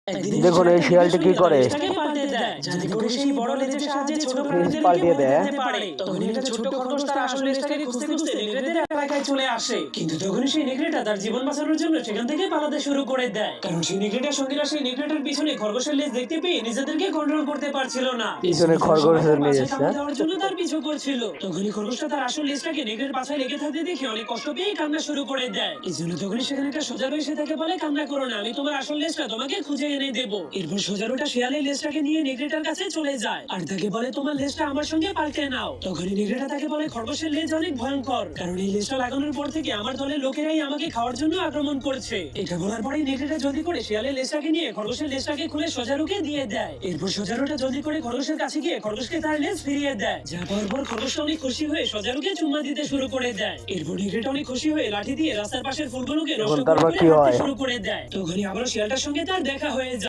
দেখুন এই শিয়ালটি কি করে, পাল্টিয়ে দেয়। চলে আসে, কিন্তু তখনই সেই নেকড়েটা তার জীবন বাঁচানোর জন্য সেখান থেকে পালাতে শুরু করে দেয়, কারণ সেই নেকড়েটার সঙ্গীরা সেই নেকড়েটার পিছনে খরগোশের লেজ দেখতে পেয়ে নিজেদেরকে কন্ট্রোল করতে পারছিল না। পিছনে খরগোশের লেজ আছে। দেওয়ার জন্য তার পিছু করছিল। তখনই খরগোশটা তার আসল লেজটাকে নেকড়ের পাছায় লেগে থাকতে দেখে অনেক কষ্ট পেয়ে কান্না শুরু করে দেয়। এই জন্য তখনই সেখানে একটা সোজারু এসে তাকে বলে, কান্না করো না, আমি তোমার আসল লেজটা তোমাকে খুঁজে এনে দেবো। এরপর সোজারুটা শিয়ালের লেজটাকে নিয়ে নেকড়েটার কাছে চলে যায় আর তাকে বলে, তোমার লেজটা আমার সঙ্গে পাল্টে নাও। তখনই নেকড়েটা তাকে বলে, খরগোশের লেজ অনেক ভয়ঙ্কর, কারণ এই লেজটা লাগানোর পর থেকে আমার দলের লোকেরাই আমাকে খাওয়ার জন্য আক্রমণ করছে। এটা বলার পরেই নেকড়েটা জলদি করে শিয়ালের লেজটাকে নিয়ে খরগোশের লেজটাকে খুলে সোজারুকে দিয়ে দেয়। এরপর সোজারুটা জলদি করে খরগোশের কাছে গিয়ে খরগোশকে তার লেজ ফিরিয়ে দেয়। যা পাওয়ার পর খরগোশটা অনেক খুশি হয়ে সোজারুকে চুম্মা দিতে শুরু করে দেয়। এরপর নেকড়েটা অনেক খুশি হয়ে লাঠি দিয়ে রাস্তার পাশের ফুলগুলোকে নষ্ট তারপর করে কি হয়? শুরু করে দেয়। তখনই আবারও শিয়ালটার সঙ্গে তার দেখা হয়ে যায়।